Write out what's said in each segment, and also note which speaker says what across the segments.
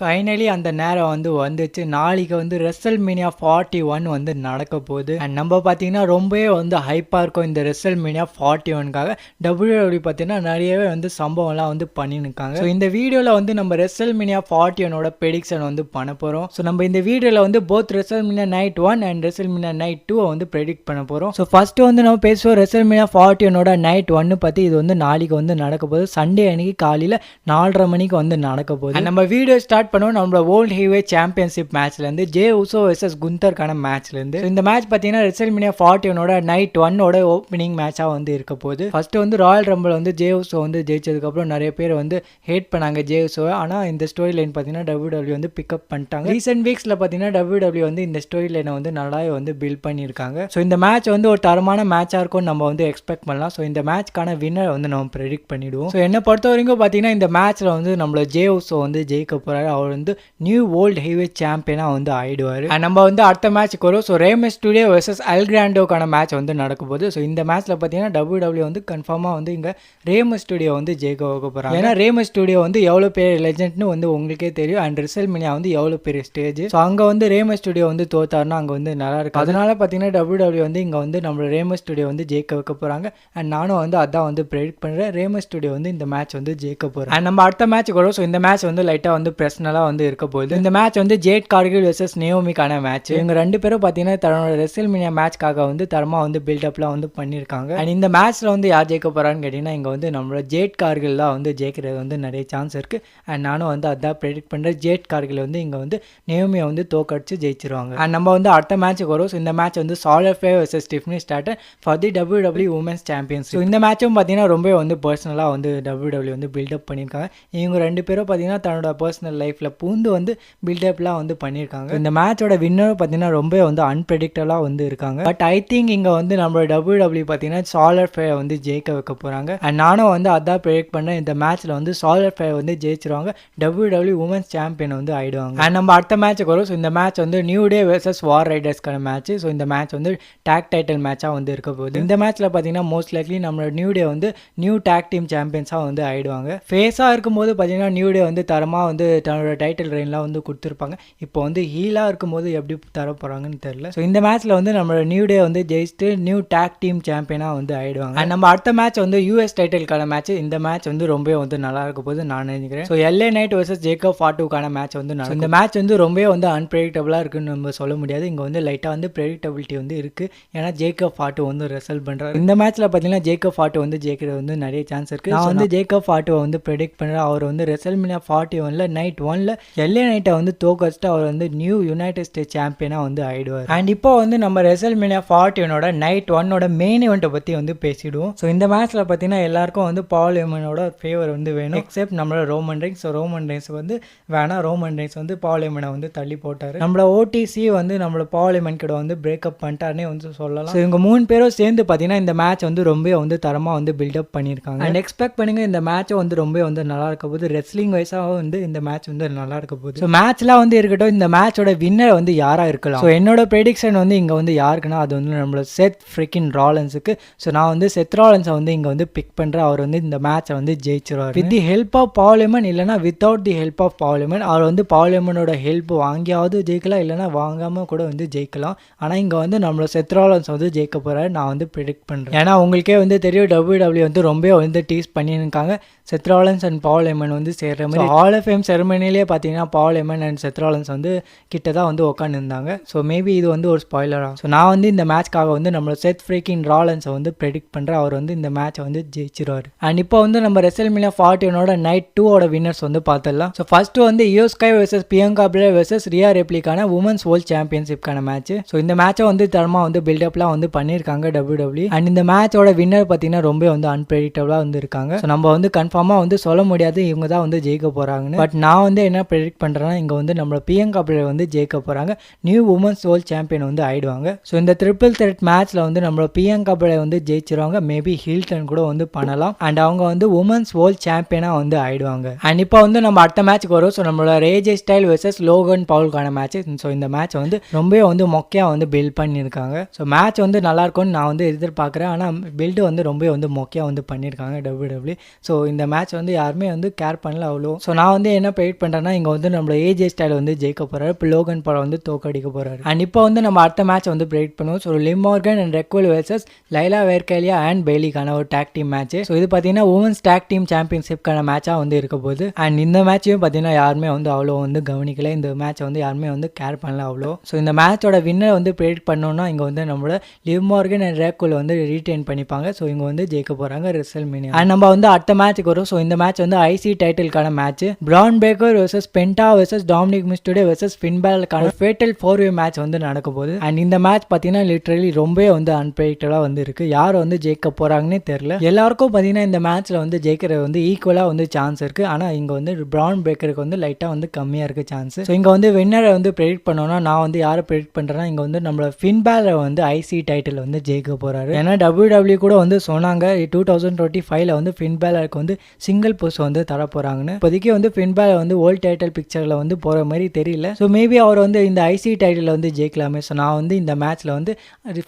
Speaker 1: Finally அந்த நேரம் வந்து வந்துச்சு. நாளைக்கு வந்து ரெசல்மேனியா 41 வந்து நடக்க போகுது. அண்ட் நம்ம பார்த்தீங்கன்னா ரொம்பவே வந்து ஹைப்பாக இருக்கும் இந்த ரெசல்மேனியா 41க்காக. WWE பார்த்தீங்கன்னா நிறையவே வந்து சம்பவம்லாம் வந்து பண்ணியிருக்காங்க. ஸோ இந்த வீடியோவில் வந்து நம்ம ரெசல்மேனியா 41ஓட ப்ரெடிக்ஷன் வந்து பண்ண போகிறோம். ஸோ நம்ம இந்த வீடியோவில் வந்து both WrestleMania night 1 and WrestleMania night 2 வந்து ப்ரெடிக்ட் பண்ண போகிறோம். ஸோ ஃபர்ஸ்ட் வந்து நம்ம பேசுவோம் ரெசல்மேனியா 41ஓட நைட் 1 பற்றி. இது வந்து நாளைக்கு வந்து நடக்க போகுது. சண்டே அன்னைக்கு காலையில் 4:30 மணிக்கு வந்து நடக்க போகுது. நம்ம வீடியோ ஸ்டார்ட் பண்ணுவோம் நம்மளோட வேர்ல்ட் ஹெவிவெயிட் சாம்பியன்ஷிப் மேட்ச்லேருந்து ஜே உசோ வெர்சஸ் குந்தர்க்கான மேட்ச்லேருந்து. இந்த மேட்ச் பார்த்தீங்கன்னா ரெசல்மேனியா 41ஓட நைட் 1ஓட ஓப்பனிங் மேட்சாக வந்து இருக்க போகுது. ஃபர்ஸ்ட் வந்து ராயல் ரம்பிள் வந்து ஜே உசோ வந்து ஜெயிச்சதுக்கப்புறம் நிறைய பேர் வந்து ஹேட் பண்ணாங்க ஜே உசோவை. ஆனால் இந்த ஸ்டோரி லைன் பார்த்தீங்கன்னா WWE வந்து பிக்கப் பண்ணிட்டாங்க. ரீசெண்ட் வீக்ஸில் பார்த்தீங்கன்னா WWE வந்து இந்த ஸ்டோரி லைனை வந்து நல்லாவே வந்து பில்ட் பண்ணியிருக்காங்க. ஸோ இந்த மேட்ச் வந்து ஒரு தரமான மேட்சாக இருக்கும்னு நம்ம வந்து எக்ஸ்பெக்ட் பண்ணலாம். ஸோ இந்த மேட்ச்க்கான வின்னர் வந்து நம்ம ப்ரெடிக்ட் பண்ணிடுவோம். ஸோ என்னை பொறுத்த வரைக்கும் பார்த்தீங்கன்னா இந்த மேட்ச்சில் வந்து நம்மளோட ஜே உசோ வந்து ஜெயிக்க போகிறாரு. அவர் வந்து நியூ வேர்ல்ட் ஹெவிவெயிட் சாம்பியனாக வந்து ஆயிடுவார். நம்ம வந்து அடுத்த மேட்ச்சுக்கு வரும். ஸோ ரே மிஸ்டீரியோ வெர்சஸ் எல் கிராண்டோக்கான மேட்ச் வந்து நடக்க போகுது. ஸோ இந்த மேட்ச்சில் பார்த்தீங்கன்னா WWE வந்து கன்ஃபார்மாக வந்து இங்கே ரே மிஸ்டீரியோ வந்து ஜெயிக்க வைக்க போகிறாங்க. ஏன்னா ரே மிஸ்டீரியோ வந்து எவ்வளோ பெரிய லெஜெண்ட்னு வந்து உங்களுக்கே தெரியும். அண்ட் ரெசல்மேனியா வந்து எவ்வளோ பெரிய ஸ்டேஜ். ஸோ அங்கே வந்து ரே மிஸ்டீரியோ வந்து தோத்தாருன்னா அங்கே வந்து நல்லா இருக்கு. அதனால பார்த்தீங்கன்னா WWE வந்து இங்கே வந்து நம்மளோட ரே மிஸ்டீரியோ வந்து ஜெயிக்க வைக்க போகிறாங்க. அண்ட் நானும் வந்து அதான் வந்து ப்ரெடிக்ட் பண்ணுறேன். ரே மிஸ்டீரியோ வந்து இந்த மேட்ச் வந்து ஜெயிக்க போகிறேன். அண்ட் நம்ம அடுத்த மேட்ச் வரும். ஸோ இந்த மேட்ச் வந்து லைட்டாக வந்து பர்சனலாக வந்து இருக்க போகுது. இந்த மேட்ச் வந்து ஜேட் கார்கில் வெர்சஸ் நேயோமிக்கான மேட்ச். இவங்க ரெண்டு பேரும் பார்த்தீங்கன்னா தன்னோட ரெசல்மேனியா மேட்ச்க்காக வந்து தரமாக வந்து பில்டப்லாம் வந்து பண்ணியிருக்காங்க. அண்ட் இந்த மேட்ச்சில் வந்து யார் ஜெயிக்க போகிறான்னு கேட்டிங்கன்னா இங்கே வந்து நம்மளோட ஜேட் கார்கில் தான் வந்து ஜெயிக்கிறது வந்து நிறைய சான்ஸ் இருக்குது. அண்ட் நானும் வந்து அதான் ப்ரெடிக்ட் பண்ணுறேன். ஜேட் கார்கில் வந்து இங்கே வந்து நேயோமியை வந்து தோக்கடிச்சு ஜெயிச்சிருவாங்க. அண்ட் நம்ம வந்து அடுத்த மேட்ச்சுக்கு வரும். ஸோ இந்த மேட்ச் வந்து சாலர் ஃபே வெர்சஸ் ஸ்டிஃப்னி ஸ்டார்டர் for the WWE women's championship. So இந்த மேட்சும் பார்த்தீங்கன்னா ரொம்ப வந்து பர்சனலாக வந்து WWE வந்து பில்டப் பண்ணியிருக்காங்க. இவங்க ரெண்டு பேரும் பார்த்தீங்கன்னா தன்னோட பர்சனல் லைஃப்பில் பூந்து வந்து பில்டப்லாம் வந்து பண்ணியிருக்காங்க. இந்த மேட்சோட வின்னரும் பார்த்தீங்கன்னா ரொம்ப வந்து அன்பிரடிக்டபுளாக வந்து இருக்காங்க. பட் ஐ திங்க் இங்கே வந்து நம்மளோட WWE பார்த்தீங்கன்னா சாலர் ஃபே வந்து ஜெயிக்க வைக்க போகிறாங்க. அண்ட் நானும் வந்து அதான் ப்ரெடிக்ட் பண்ணேன். இந்த மேட்ச்சில் வந்து சாலர் ஃபே வந்து ஜெயிச்சிருவாங்க. WWE உமன்ஸ் சாம்பியன் வந்து ஆயிடுவாங்க. அண்ட் நம்ம அடுத்த மேட்சுக்கு வரும். ஸோ இந்த மேட்ச் வந்து நியூ டே வெர்சஸ் வார் ரைடர்ஸ்க்கான மேட்ச். ஸோ இந்த மேட்ச் வந்து டேக் டைட்டில் மேட்சாக வந்து இருக்க போகுது. இந்த மேட்ச்சில் பார்த்தீங்கன்னா மோஸ்ட் லைக்லி நம்மளோட நியூ டே வந்து நியூ டேக் டீம் சாம்பியன்ஸாக வந்து ஆயிடுவாங்க. ஃபேஸாக இருக்கும்போது பார்த்தீங்கன்னா நியூ டே வந்து தரமாக வந்து தன்னோட டைட்டில் ரெயின்லாம் வந்து கொடுத்துருப்பாங்க. இப்போ வந்து ஹீலாக இருக்கும்போது எப்படி தர போகிறாங்கன்னு தெரியல. ஸோ இந்த மேட்ச்சில் வந்து நம்மளோட நியூ டே வந்து ஜெயிச்சுட்டு நியூ டேக் டீம் சாம்பியனாக வந்து ஆயிடுவாங்க. அண்ட் நம்ம அடுத்த மேட்ச் வந்து யூஎஸ் டைட்டிலுக்கான மேட்ச். இந்த மேட்ச் வந்து ரொம்ப வந்து நல்லா இருக்க போது நான் நினைக்கிறேன். So LA Knight versus Jacob ஃபார்ட்டுக்கான மேட்ச் வந்து நடக்கும். இந்த மேட்ச் வந்து ரொம்ப வந்து அன்பிரடிக்டபுளாக இருக்குன்னு நம்ம சொல்ல முடியாது. இங்கே வந்து லைட்டாக வந்து ப்ரெடிக்டபிலிட்டி வந்து இருக்குது. ஏன்னா ஜேக்கப் ஃபார்ட்டு வந்து ரெசல் பண்ணுறாரு. இந்த மேட்ச்சில் பார்த்தீங்கன்னா ஜேக்கப் ஃபார்ட்டு வந்து ஜெயிக்கிறது வந்து நிறைய சான்ஸ் இருக்குது. நான் வந்து ஜேக்கப் ஃபார்ட்டுவை வந்து ப்ரெடிக்ட் பண்ணுறேன். அவர் வந்து ரெசல்மேனியா 41ல நைட் 1ல LA நைட்டை வந்து தோக்கடிச்சுட்டு அவர் வந்து நியூ யுனைடெட் ஸ்டேட்ஸ் சாம்பியனாக வந்து ஆயிடுவார். அண்ட் இப்போ வந்து நம்ம ரெசல்மேனியா 41ஓட நைட் 1ஓட மெயின் இவெண்ட்டை பற்றி வந்து பேசிடுவோம். ஸோ இந்த மேட்ச்சில் பார்த்தீங்கன்னா எல்லாருக்கும் வந்து பால் ஹெமனோட ஃபேவர் வந்து வேணும். எக்ஸப்ட் நம்மளோட Roman Reigns. So Roman Reigns வந்து வேணாம். ரோமன் ரெயின்ஸ் வந்து பால் ஹெமனை வந்து தள்ளி போட்டார். நம்மளோட OTC வந்து நம்மளோட பால் ஹெமன் கிட்ட வந்து பிரேக்கப் பண்ணிட்டாருன்னே வந்து சொல்லலாம். ஸோ இவங்க 3 பேரும் சேர்ந்து பார்த்தீங்கன்னா இந்த மேட்ச் வந்து ரொம்ப வந்து தரமாக வந்து பில்டப் பண்ணியிருக்காங்க. அண்ட் எக்ஸ்பெக்ட் பண்ணுங்க இந்த மேட்சை வந்து ரொம்ப வந்து நல்லா இருக்க போது. ரெஸ்லிங் வைஸாக வந்து இந்த மேட்ச் வந்து நல்லா இருக்க போகுது. ஸோ மேட்ச்லாம் வந்து இருக்கட்டும். இந்த மேட்சோட வின்னர் வந்து யாராக இருக்கலாம். ஸோ என்னோட ப்ரெடிக்ஷன் வந்து இங்கே வந்து யாருக்குன்னா அது வந்து நம்மளோட செத் ஃப்ரிக்கின் ராலன்ஸுக்கு. ஸோ நான் வந்து செத் ராலன்ஸை வந்து இங்கே வந்து பிக் பண்ணுறேன். அவர் வந்து இந்த மேட்சை வந்து ஜெயிச்சிருவார். வித் தி ஹெல்ப் ஆஃப் பால் ஹெமன் இல்லைனா வித்தவுட் தி ஹெல்ப் ஆஃப் பால் ஹெமன். அவர் வந்து பால் ஹெமனோட ஹெல்ப் வாங்கியாவது ஜெயிக்கலாம் இல்லைனா வாங்காமல் கூட வந்து ஜெயிக்கலாம். ஆனால் இங்கே வந்து நம்மளோட செத் ராலன்ஸ் வந்து ஜெயிக்க போகிறாரு நான் வந்து ப்ரெடிக்ட் பண்ணுறேன். ஏன்னா உங்களுக்கே வந்து தெரியும் WWE வந்து ரொம்ப வந்து டீஸ் பண்ணியிருக்காங்க. செத் ராலன்ஸ் அண்ட் பால் ஹெமன் வந்து சேர்ற மாதிரி ஹால் ஆஃப் ஃபேம் செரமனிலே பார்த்தீங்கன்னா பால் ஹெமன் அண்ட் செத் ராலன்ஸ் வந்து கிட்ட தான் வந்து உட்காந்துருந்தாங்க. ஸோ மேபி இது வந்து ஒரு ஸ்பாய்லராக. ஸோ நான் வந்து இந்த மேட்ச்க்காக வந்து நம்மளோட செத் ஃப்ரீக்கின் ராலன்ஸை வந்து ப்ரெடிக்ட் பண்ணுறேன். அவர் வந்து இந்த மேட்சை வந்து ஜெயிச்சிருவார். அண்ட் இப்போ வந்து நம்ம ரெசல்மேனியா 41ஓட நைட் 2ஓட வின்னர்ஸ் வந்து பார்த்துடலாம். ஸோ ஃபர்ஸ்ட் வந்து Iyo Sky versus Bianca Belair versus Rhea ரெப்லிக்கான உமன்ஸ் வேர்ல்ட் சாம்பியன்ஷிப்கான மேட்ச். ஸோ இந்த மேட்சை வந்து தரமாக வந்து பில்டப்லாம் வந்து பண்ணியிருக்காங்க WWE. அண்ட் இந்த மேட்சோட வின்னர் பார்த்தீங்கன்னா ரொம்ப வந்து அன்பிரடிக்டபுளாக வந்து இருக்காங்க. ஸோ நம்ம வந்து கன்ஃபார்மாக வந்து சொல்ல முடியாது இவங்க தான் வந்து ஜெயிக்க போகிறாங்கன்னு. பட் நான் வந்து என்ன ப்ரெடிக்ட் பண்ணுறேன்னா இங்கே வந்து நம்மளோட பிரியங்கா பிளேர் வந்து ஜெயிக்க போகிறாங்க. நியூ உமன்ஸ் வேர்ல்ட் சாம்பியன் வந்து ஆயிடுவாங்க. ஸோ இந்த ட்ரிபிள் த்ரெட் மேட்ச்சில் வந்து நம்மளோட பிரியங்கா பிளேர் வந்து ஜெயிச்சிருவாங்க. மேபி ஹில்டன் கூட வந்து பண்ணலாம். அண்ட் அவங்க வந்து உமன்ஸ் வேர்ல்ட் சாம்பியனாக வந்து ஆயிடுவாங்க. அண்ட் இப்போ வந்து நம்ம அடுத்த மேட்ச்க்கு வரும். ஸோ நம்மளோட ரேஜே ஸ்டைல் வெர்சஸ் லோகன் பவுலுக்கான மேட்ச். ஸோ இந்த மேட்ச் வந்து ரொம்ப வந்து மொக்கையாக வந்து பில்ட் பண்ணியிருக்காங்க. ஸோ மேட்ச் வந்து நல்லா இருக்கும்னு நான் வந்து எதிர்பார்க்குறேன். ஆனால் பில்டு வந்து ரொம்ப வந்து மொக்கையாக வந்து பண்ணியிருக்காங்க WWE. ஸோ இந்த மேட்ச் வந்து யாருமே வந்து கேர் பண்ணல அவ்வளோ. ஸோ நான் வந்து என்ன ப்ரெடிக்ட் பண்ணுறேன்னா இங்கே வந்து நம்மளோட ஏஜே ஸ்டைல் வந்து ஜெயிக்க போகிறாரு. இப்போ லோகன் பால் வந்து தோக்கடிக்க போகிறாரு. அண்ட் இப்போ வந்து நம்ம அடுத்த மேட்ச் வந்து பிரேக் பண்ணுவோம். So Liv Morgan and Raquel versus Lyra Valkyria and பெய்லிக்கான ஒரு டேக் டீம் மேட்ச். ஸோ இது பார்த்தீங்கன்னா உமன்ஸ் டேக் டீம் சாம்பியன்ஷிப்கான மேட்சாக வந்து இருக்க போகுது. அண்ட் இந்த மேட்சையும் பார்த்தீங்கன்னா யாருமே வந்து அவ்வளோ வந்து கவனிக்கல. இந்த மேட்சை வந்து யாருமே வந்து கேர் பண்ணல அவ்வளோ. ஸோ இந்த மேட்சோட வின்னர் வந்து பிரேக் பண்ணோம்னா இங்கே வந்து நம்மளோட லிவ் மார்கன் அண்ட் ரெக்வல் வந்து ரீடைன் பண்ணிப்பாங்க. ஸோ இங்கே வந்து ஜெயிக்க போகிறாங்க ரெசல்மேனியா. அண்ட் நம்ம வந்து அடுத்த மேட்சுக்கு வரும். ஸோ இந்த மேட்ச் வந்து ஐசி டைட்டிலுக்கான match. Bron Breakker versus Penta versus Dominik Mysterio versus Finn பேலருக்கான ஃபேட்டல் 4-way மேட்ச் வந்து நடக்க போகுது. அண்ட் இந்த மேட்ச் பார்த்தீங்கன்னா லிட்டரலி ரொம்பவே வந்து அன்பிரடிக்டபிளாக வந்து இருக்கு. யார் வந்து ஜெயிக்க போறாங்கன்னே தெரியல. எல்லாருக்கும் பார்த்தீங்கன்னா இந்த மேட்ச்ல வந்து ஜெயிக்கிறது வந்து ஈக்குவலாக வந்து சான்ஸ் இருக்கு. ஆனால் இங்கே வந்து பிரான் பேக்கருக்கு வந்து லைட்டாக வந்து கம்மியாக இருக்கு சான்ஸ். ஸோ இங்கே வந்து வின்னரை வந்து ப்ரெடிக்ட் பண்ணோம்னா நான் வந்து யாரை ப்ரெடிக்ட் பண்ணுறேன்னா இங்கே வந்து நம்மளோட ஃபின் பேலர் வந்து ஐசி டைட்டில் வந்து ஜெயிக்க போறாரு. ஏன்னா WWE கூட வந்து சொன்னாங்க 2025 வந்து ஃபின் பேலருக்கு வந்து சிங்கிள் புஷ் வந்து தர போறாங்கன்னு. இப்போதைக்கு வந்து ஃபின் பேலர் வந்து வேர்ல்ட் டைட்டில் பிக்சர்ல வந்து போற மாதிரி தெரியல. ஸோ மேபி அவர் வந்து இந்த ஐசி டைட்டில் வந்து ஜெயிக்கலாமே. ஸோ நான் வந்து இந்த மேட்ச்ல வந்து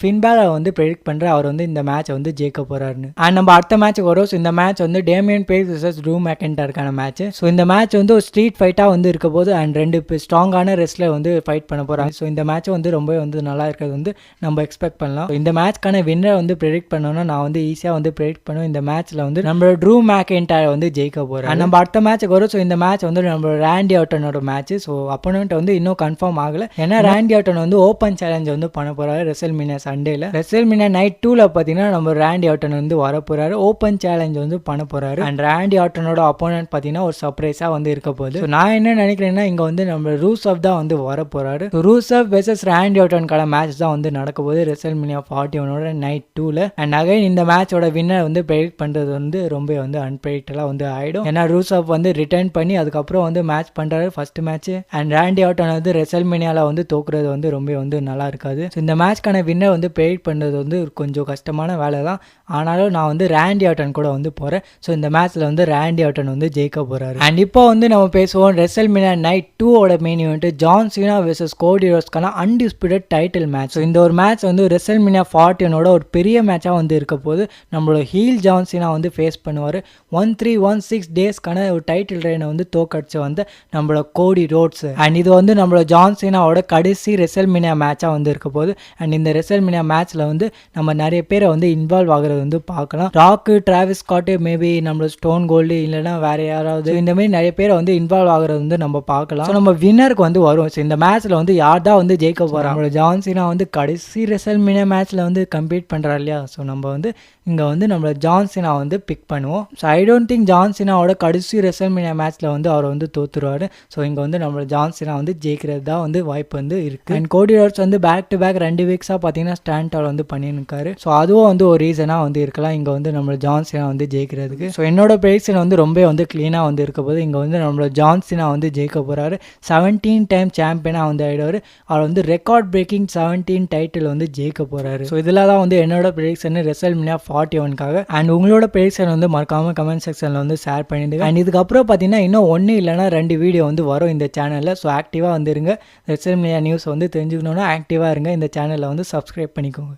Speaker 1: ஃபின் பேலர் வந்து ப்ரெடிக்ட் பண்றேன் அவர் வந்து இந்த மேட்சை வந்து ஜெயிக்க போறாருன்னு. அண்ட் நம்ம அடுத்த மேட்ச் வரும். ஸோ இந்த மேட்ச் வந்து டேமியன் பேஸ் வெர்சஸ் ட்ரூ மெக்கின்டையருக்கான மேட்ச். ஸோ இந்த மேட்ச் வந்து ஒரு ஸ்ட்ரீட் ஃபைட்டா வந்து இருக்க போது அண்ட் ரெண்டு ஸ்ட்ராங்கான ரெஸ்லர் வந்து ஃபைட் பண்ண போறாங்க. ஸோ இந்த மேட்ச் வந்து ரொம்ப வந்து நல்லா இருக்கிறது வந்து நம்ம எக்ஸ்பெக்ட் பண்ணலாம். இந்த மேட்ச்க்கான வின்னர் வந்து ப்ரெடிக்ட் பண்ணோம்னா நான் வந்து ஈஸியாக வந்து ப்ரெடிக்ட் பண்ணுவேன். இந்த மேட்ச்ல வந்து நம்மளோட ட்ரூ மெக்கின்டையர் வந்து ஜெயிக்க போறாரு. நம்ம அடுத்த மேட்சுக்கு வரும். ஸோ இந்த மேட்ச் வந்து நம்ம ராண்டி ஆர்டனோட மேட்ச். ஸோ அப்போனன்ட் வந்து இன்னும் கன்ஃபார்ம் ஆகல. ஏன்னா ராண்டி ஆர்டன் வந்து ஓப்பன் சேலஞ்ச் வந்து பண்ண போறாரு ரெசல்மேனியா சண்டேல. ரெசல்மேனியா நைட் 2ல பார்த்தீங்கன்னா நம்ம ராண்டி ஆர்டன் வந்து வர போறாரு. ஓப்பன் சேலஞ்ச் வந்து பண்ண போறாரு. அண்ட் ராண்டி ஆர்டனோட அப்போனன்ட் பார்த்தீங்கன்னா ஒரு சர்ப்ரைஸா வந்து இருக்க போகுது. ஸோ நான் என்ன நினைக்கிறேன்னா இங்க வந்து நம்ம ரூசப் தான் வந்து வர போறாரு. ரூசப் வெர்சஸ் ராண்டி ஆர்டனுக்கான மேட்ச் தான் வந்து நடக்க போகுது ரெசல்மேனியா 41 நைட் 2ல. அண்ட் அகைன் இந்த மேட்சோட வின்னர் வந்து ப்ரெடிக்ட் பண்றது வந்து ரொம்ப வந்து அன்பிரடிக்டபிளா வந்து ஆயிடும். ஏன்னா ரூசப் வந்து ரிட்டர்ன் பண்ணி அதுக்கப்புறம் வந்து மேட்ச் பண்றாரு first match. And Randy Ardern வந்து ரெசல்மேனியால வந்து தோக்குறது வந்து ரொம்ப வந்து நல்லா இருக்காது. ஸோ இந்த மேட்ச்க்கான வின்னர் வந்து ப்ரெடிக்ட் பண்றது வந்து கொஞ்சம் கஷ்டமான வேலை தான். ஆனாலும் நான் வந்து ராண்டி ஆர்டன் கூட வந்து போறேன். ஸோ இந்த மேட்ச்ல வந்து ராண்டி ஆர்டன் வந்து ஜெயிக்க போறாரு. அண்ட் இப்போ வந்து நம்ம பேசுவோம் WrestleMania night 2 main event John Cena versus கோடி ரோட்ஸ்க்கான அன்டிஸ்பியூட்டட் டைட்டில் மேட்ச். இந்த ஒரு மேட்ச் வந்து ரெசல்மேனியா 41 ஒரு பெரிய மேட்சா வந்து இருக்க போது நம்மளோட ஹீல் ஜான் சீனா வந்து ஃபேஸ் பண்ணுவார். 1316 டேஸ்க்கான ஒரு டைட்டில் ரெயினை வந்து தோக்கடிச்சு வந்து நம்மளோட கோடி ரோட்ஸ். அண்ட் இது வந்து நம்மளோட ஜான் சீனாவோட கடைசி ரெசல்மேனியா மேட்சா வந்து இருக்க போது. அண்ட் இந்த ரெசல்மேனியா மேட்ச்ல வந்து நம்ம நிறைய பேரை வந்து இன்வால்வ் ஆகுறது வந்து பார்க்கலாம். ராக்கு, டிராவிஸ் ஸ்காட், மேபி நம்மளோட ஸ்டோன் கோல்டு இல்லைன்னா வேற யாராவது இந்த மாதிரி நிறைய பேரை வந்து இன்வால்வ் ஆகுறது வந்து நம்ம பார்க்கலாம். ஸோ நம்ம வின்னருக்கு வந்து வரும். ஸோ இந்த மேட்ச்ல வந்து யார் தான் வந்து ஜெயிக்க போறாங்க. நம்மளோட ஜான் சீனா வந்து கடைசி ரெசல்மேனியா மேட்ச்ல வந்து கம்பீட் பண்றாரு இல்லையா. ஸோ நம்ம வந்து இங்கே வந்து நம்மளோட ஜான் சீனா வந்து பிக் பண்ணுவோம். So I don't think John சீனாவோட கடைசி ரெசல்மேனியா மேட்ச்ல வந்து அவர் வந்து தோத்துருவாரு. ஸோ இங்கே வந்து நம்மளோட ஜான் சீனா வந்து ஜெயிக்கிறது தான் வந்து வாய்ப்பு வந்து இருக்கு. அண்ட் கோடி ரோட்ஸ் வந்து பேக் டு பேக் 2 வீக்ஸாக பார்த்தீங்கன்னா ஸ்டாண்ட் ஆல் வந்து பண்ணியிருக்காரு. ஸோ அதுவும் வந்து ஒரு ரீசனாக வந்து இருக்கலாம் இங்கே வந்து நம்மளோட ஜான் சீனா வந்து ஜெயிக்கிறதுக்கு. ஸோ என்னோட ப்ரெடிக்ஷன் வந்து ரொம்ப வந்து க்ளீனாக வந்து இருக்க போது இங்கே வந்து நம்மளோட ஜான் சீனா வந்து ஜெயிக்க போறாரு. 17 டைம் சாம்பியனாக வந்து ஆயிடுவார். அவர் வந்து ரெக்கார்ட் பிரேக்கிங் 17 டைட்டில் வந்து ஜெயிக்க போறாரு. ஸோ இதில் தான் வந்து என்னோட ப்ரெடிக்ஷன் ரெசல்மேனியா 41க்காக. அண்ட் உங்களோட ப்ரெடிக்ஷன் வந்து மறக்காம கமெண்ட் செக்ஷனில் வந்து ஷேர் பண்ணிடுங்க. அண்ட் இதுக்கப்புறம் பார்த்தீங்கன்னா இன்னும் 1 இல்லைனா 2 வீடியோ வந்து வரும் இந்த சேனலில். ஸோ ஆக்டிவாக வந்து இருங்க. ரெசல்மேனியா நியூஸ் வந்து தெரிஞ்சுக்கணுன்னா ஆக்டிவாக இருங்க. இந்த சேனலில் வந்து சப்ஸ்கிரைப் பண்ணிக்கோங்க.